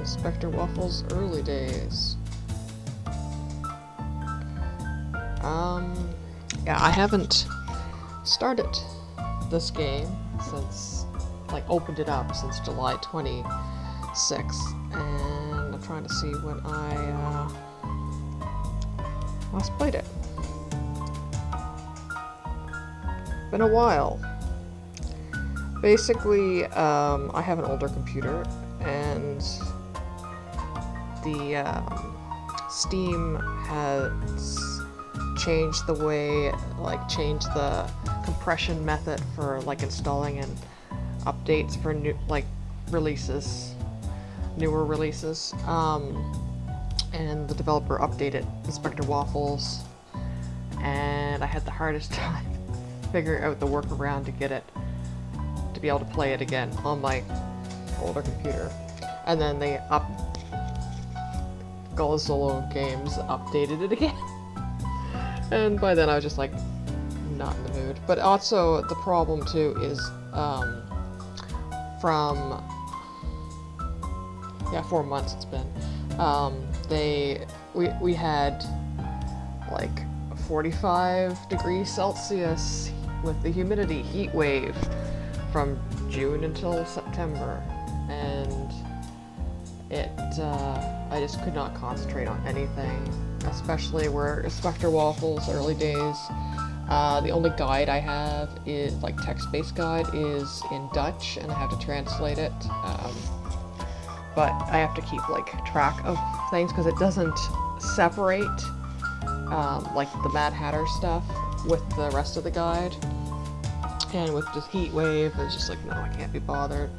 Inspector Waffles early days. Yeah, I haven't started this game since, like, opened it up since July 26th, and I'm trying to see when I last played it. Been a while. Basically, I have an older computer, and the Steam has changed the way, like, changed the compression method for, like, installing and updates for new, like, releases, newer releases. And the developer updated Inspector Waffles, and I had the hardest time figuring out the workaround to get it to be able to play it again on my older computer. And then they Gola Solo Games updated it again. And by then I was just like, not in the mood. But also the problem too is from 4 months it's been. We had like 45 degrees Celsius with the humidity heat wave from June until September, and I just could not concentrate on anything, especially where Inspector Waffles early days. The only guide I have is, like, text-based guide is in Dutch, and I have to translate it. But I have to keep, like, track of things because it doesn't separate like the Mad Hatter stuff with the rest of the guide. And with the heat wave, it's just like, no, I can't be bothered.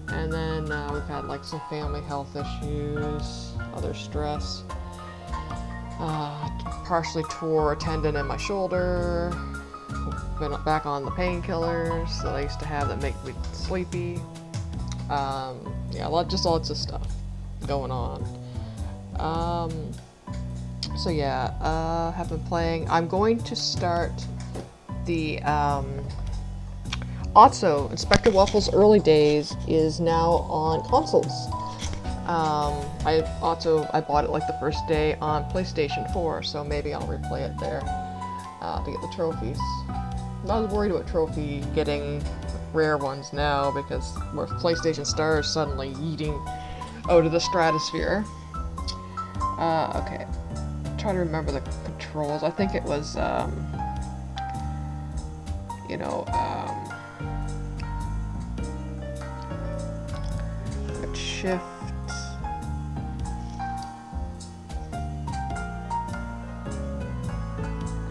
And then we've had, like, some family health issues, other stress. Partially tore a tendon in my shoulder. Been back on the painkillers that I used to have that make me sleepy. Yeah, just lots of stuff going on. So yeah, have been playing. I'm going to start the also, Inspector Waffles early days is now on consoles. I bought it like the first day on PlayStation 4, so maybe I'll replay it there to get the trophies. I'm not worried about getting rare ones now, because with PlayStation Star is suddenly yeeting out of the stratosphere. Okay. I'm trying to remember the controls. I think it was, shift.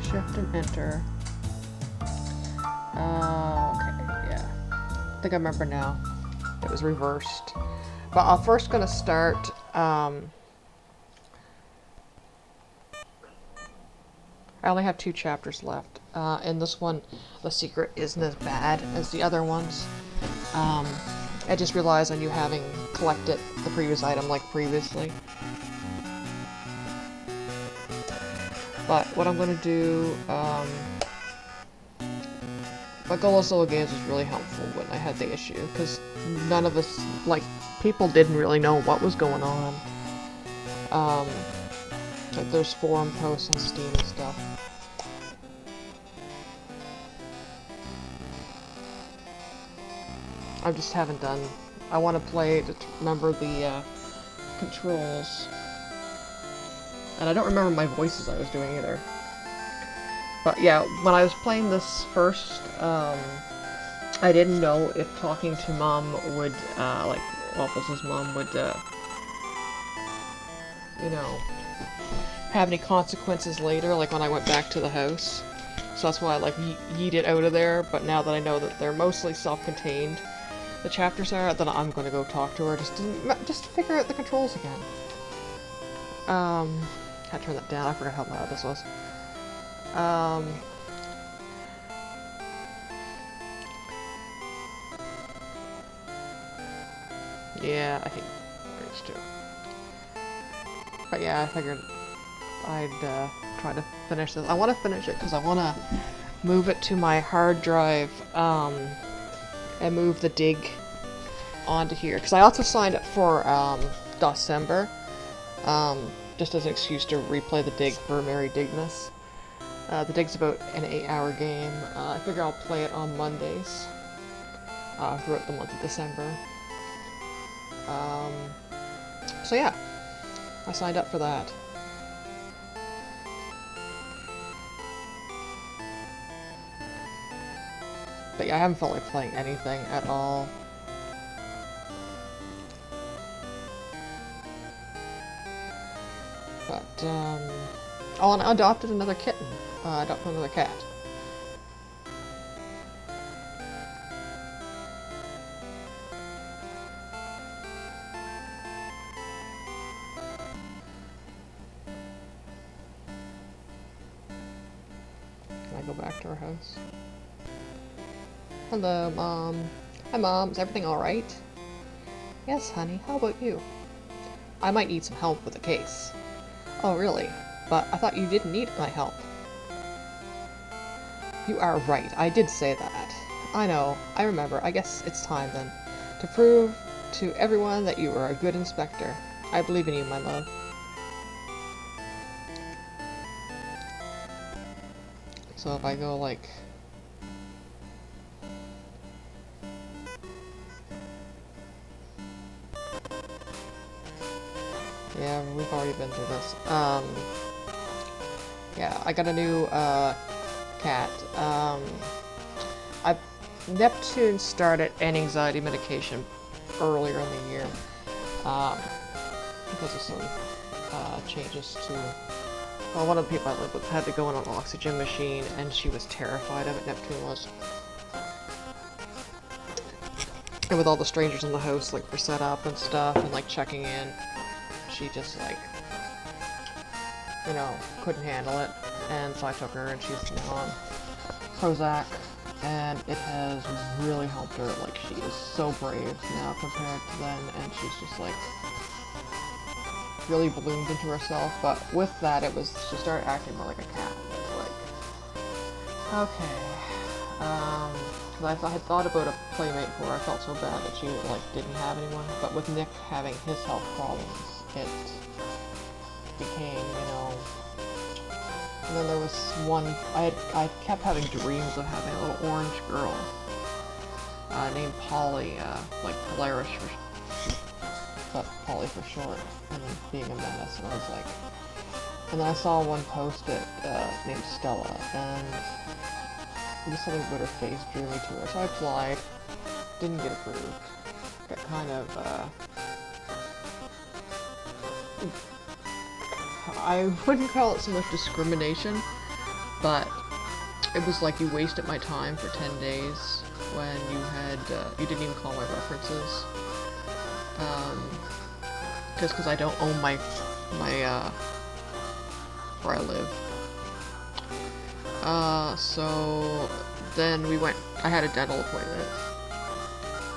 Shift and enter. Okay, yeah. I think I remember now. It was reversed. But I'm first gonna start, I only have 2 chapters left. In this one, the secret isn't as bad as the other ones. It just relies on you having collected the previous item like previously. But what I'm going to do, but Gola Solo Games was really helpful when I had the issue, because none of us, like, people didn't really know what was going on. Like, there's forum posts on Steam and stuff. I just haven't done. I want to play to remember the controls. And I don't remember my voices I was doing either. But yeah, when I was playing this first, I didn't know if talking to Mom would, like, Waffles' mom would, have any consequences later, like when I went back to the house. So that's why I, like, yeeted out of there, but now that I know that they're mostly self-contained, the chapters are, then I'm gonna go talk to her just to figure out the controls again. Can't turn that down, I forgot how loud this was. Yeah, I hate words too. But yeah, I figured I'd try to finish this. I want to finish it because I want to move it to my hard drive and move the dig onto here. Because I also signed up for December, just as an excuse to replay the dig for Merry Digness. The dig's about an 8-hour game. I figure I'll play it on Mondays throughout the month of December. So yeah, I signed up for that. But yeah, I haven't felt like playing anything at all. But, oh, and I adopted another kitten. I adopted another cat. Can I go back to our house? Hello, Mom. Hi, Mom. Is everything alright? Yes, honey. How about you? I might need some help with a case. Oh, really? But I thought you didn't need my help. You are right. I did say that. I know. I remember. I guess it's time then. To prove to everyone that you are a good inspector. I believe in you, my love. So if I go like... Yeah, we've already been through this. Yeah, I got a new, cat. Neptune started an anxiety medication earlier in the year, because of some, changes to... Well, one of the people I lived with had to go on an oxygen machine, and she was terrified of it, Neptune was. And with all the strangers in the house, like, for setup and stuff, and, like, checking in, she just, like, you know, couldn't handle it. And so I took her, and she's now on Prozac, and it has really helped her. Like, she is so brave now compared to then, and she's just, like, really bloomed into herself. But with that, it was, she started acting more like a cat. It's like, okay. Because I had thought about a playmate for her. I felt so bad that she, like, didn't have anyone. But with Nick having his health problems, it became, you know... And then there was one... I kept having dreams of having a little orange girl named Polly, like Polaris but Polly for short, and being a menace, and I was like... And then I saw one post it named Stella, and it was something about her face drew me to her, so I applied. Didn't get approved. Got kind of, I wouldn't call it so much discrimination, but it was like you wasted my time for 10 days when you had, you didn't even call my references. Just because I don't own my where I live. So then I had a dental appointment,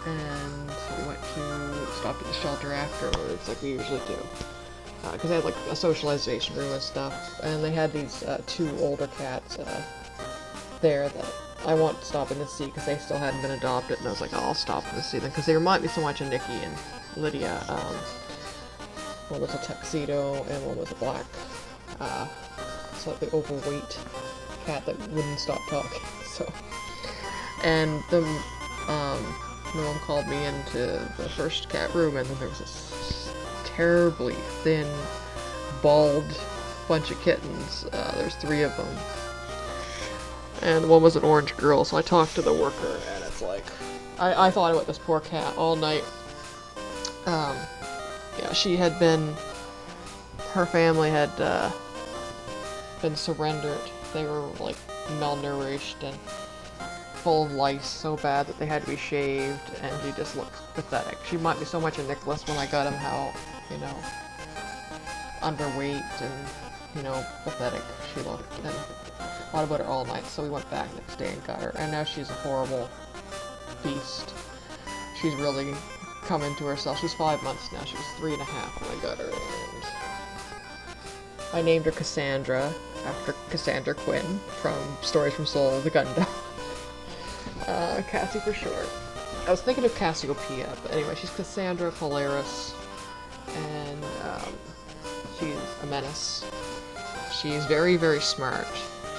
and we went to stop at the shelter afterwards, like we usually do. Because they had like a socialization room and stuff, and they had these 2 older cats there that I want to stop in to see because they still hadn't been adopted, and I was like, oh, I'll stop in to see them because they remind me so much of Nikki and Lydia. One was a tuxedo and one was a black, slightly overweight cat that wouldn't stop talking. So, and the mom called me into the first cat room, and then there was this terribly thin, bald bunch of kittens. There's 3 of them. And one was an orange girl, so I talked to the worker, and it's like... I thought about this poor cat all night. Yeah, she had been... Her family had, been surrendered. They were, like, malnourished and full of lice so bad that they had to be shaved, and she just looked pathetic. She reminded me so much of Nicholas when I got him, how, you know, underweight and, you know, pathetic she looked. And I thought about her all night, so we went back next day and got her, and now she's a horrible beast. She's really come into herself. She's 5 months now. She was 3.5 when I got her, and I named her Cassandra, after Cassandra Quinn from Stories from Seoul, the Gundam. Cassie for short. I was thinking of Cassiopeia, but anyway, she's Cassandra Polaris, and menace. She's very, very smart.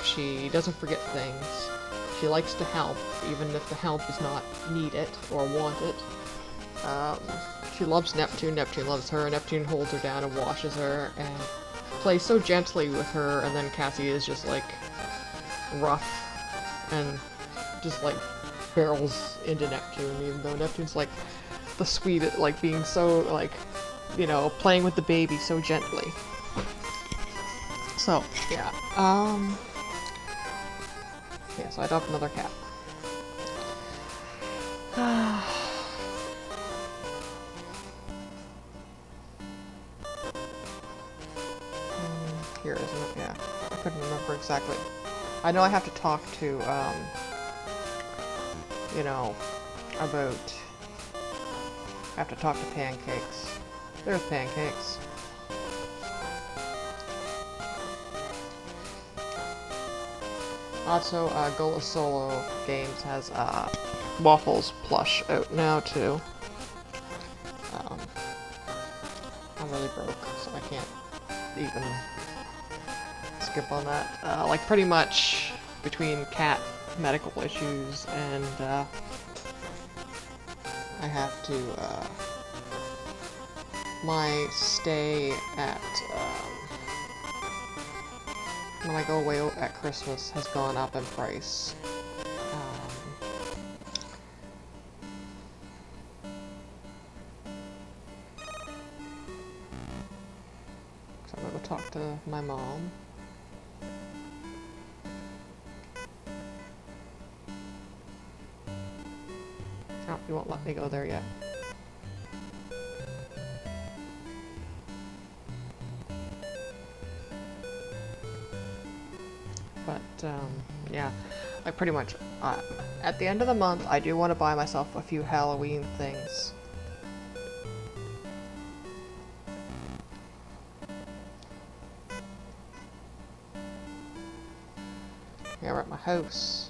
She doesn't forget things. She likes to help, even if the help is not needed or wanted. She loves Neptune, Neptune loves her, Neptune holds her down and washes her, and plays so gently with her, and then Cassie is just, like, rough, and just, like, barrels into Neptune, even though Neptune's, like, the sweetest, like, being so, like, you know, playing with the baby so gently. So, yeah, yeah, so I adopt another cat. Here, isn't it? Yeah. I couldn't remember exactly. I know I have to talk to, you know, about... I have to talk to Pancakes. There's Pancakes. Also, Gola Solo Games has, Waffles plush out now, too. I'm really broke, so I can't even skip on that. Like, pretty much between cat medical issues and, I have to, my stay at, when I go away at Christmas has gone up in price. So I'm gonna go talk to my mom. Oh, you won't let me go there yet. But, yeah, I pretty much, at the end of the month, I do want to buy myself a few Halloween things. Yeah, we're at my house.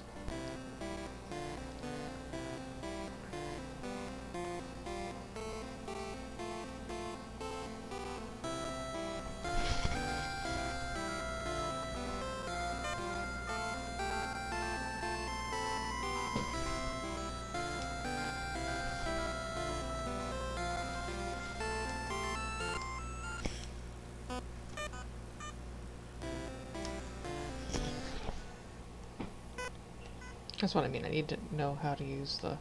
That's what I mean. I need to know how to use the...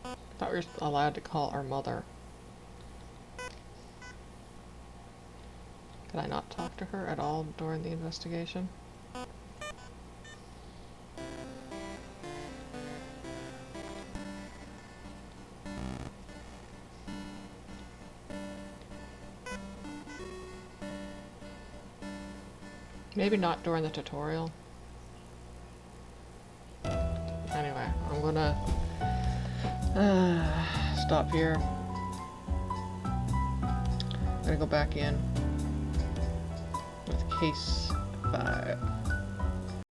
I thought we were allowed to call our mother. Could I not talk to her at all during the investigation? Maybe not during the tutorial. Anyway, I'm gonna stop here. I'm gonna go back in with case 5.